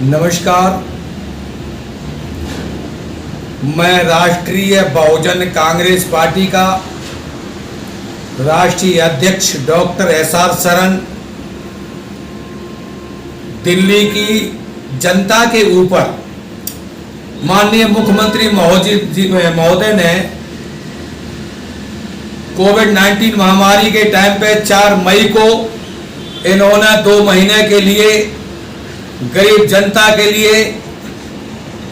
नमस्कार, मैं राष्ट्रीय बहुजन कांग्रेस पार्टी का राष्ट्रीय अध्यक्ष डॉक्टर एसआर शरण दिल्ली की जनता के ऊपर माननीय मुख्यमंत्री महोदय ने कोविड-19 महामारी के टाइम पे 4 मई को इन्होंने 2 महीने के लिए गरीब जनता के लिए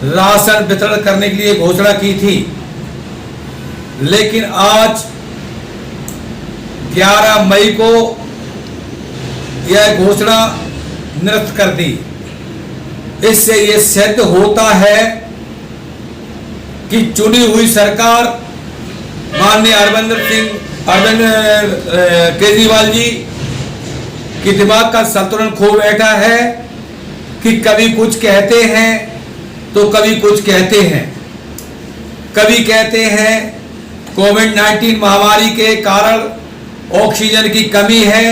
राशन वितरण करने के लिए घोषणा की थी, लेकिन आज 11 मई को यह घोषणा निरस्त कर दी। इससे यह सिद्ध होता है कि चुनी हुई सरकार माननीय अरविंद केजरीवाल जी की दिमाग का संतुलन खो बैठा है कि कभी कुछ कहते हैं तो कभी कुछ कहते हैं। कभी कहते हैं कोविड-19 महामारी के कारण ऑक्सीजन की कमी है,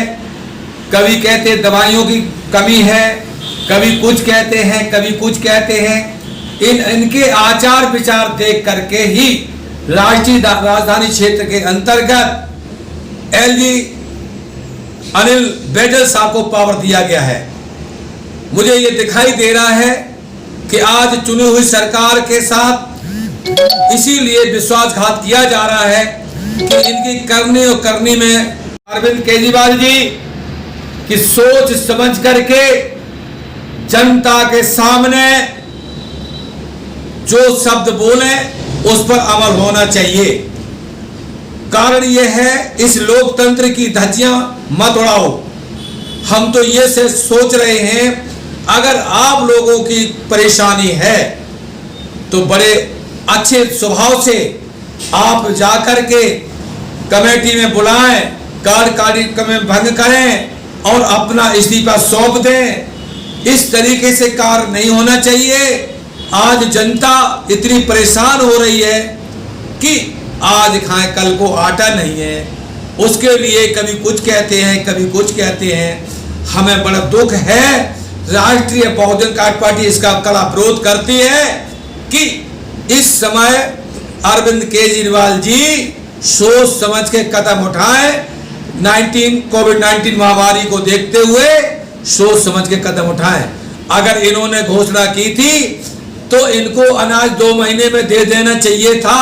कभी कहते दवाइयों की कमी है, कभी कुछ कहते हैं, कभी कुछ कहते हैं। इनके आचार विचार देख करके ही राष्ट्रीय राजधानी क्षेत्र के अंतर्गत एलजी अनिल बैजल साहब को पावर दिया गया है। मुझे ये दिखाई दे रहा है कि आज चुनी हुई सरकार के साथ इसीलिए विश्वासघात किया जा रहा है कि इनकी करनी और करनी में अरविंद केजरीवाल जी की सोच समझ करके जनता के सामने जो शब्द बोले उस पर अमल होना चाहिए। कारण यह है, इस लोकतंत्र की धज्जियां मत उड़ाओ। हम तो ये से सोच रहे हैं, अगर आप लोगों की परेशानी है तो बड़े अच्छे स्वभाव से आप जाकर के कमेटी में बुलाएं, कार्यकारिणी में भंग करें और अपना इस्तीफा सौंप दें। इस तरीके से कार्य नहीं होना चाहिए। आज जनता इतनी परेशान हो रही है कि आज खाएं कल को आटा नहीं है, उसके लिए कभी कुछ कहते हैं, कभी कुछ कहते हैं। हमें बड़ा दुख है, राष्ट्रीय बहुजन पार्टी इसका कड़ा विरोध करती है कि इस समय अरविंद केजरीवाल जी सोच समझ के कदम उठाएं। कोविड-19 महामारी को देखते हुए सोच समझ के कदम उठाएं। अगर इन्होंने घोषणा की थी तो इनको अनाज 2 महीने में दे देना चाहिए था।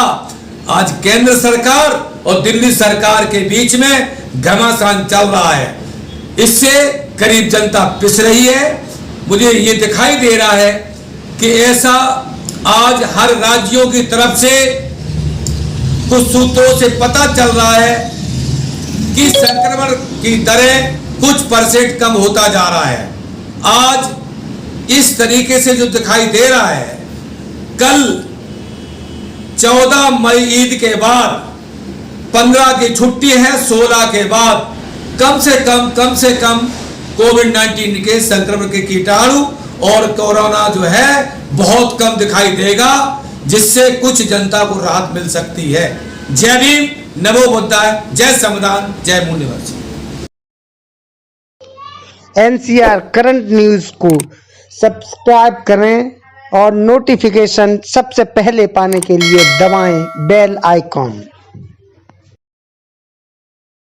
आज केंद्र सरकार और दिल्ली सरकार के बीच में घमासान चल रहा है, इससे गरीब जनता पिस रही है। मुझे ये दिखाई दे रहा है कि ऐसा आज हर राज्यों की तरफ से कुछ सूत्रों से पता चल रहा है कि संक्रमण की दरें कुछ % कम होता जा रहा है। आज इस तरीके से जो दिखाई दे रहा है, कल 14 मई ईद के बाद 15 की छुट्टी है, 16 के बाद कम से कम कोविड-19 के संक्रमण के कीटाणु और कोरोना जो है बहुत कम दिखाई देगा, जिससे कुछ जनता को राहत मिल सकती है। जय भीम, नमो बुद्धाय, जय संविधान, जय मूल निवासी। NCR करंट न्यूज को सब्सक्राइब करें और नोटिफिकेशन सबसे पहले पाने के लिए दबाएं बेल आइकॉन।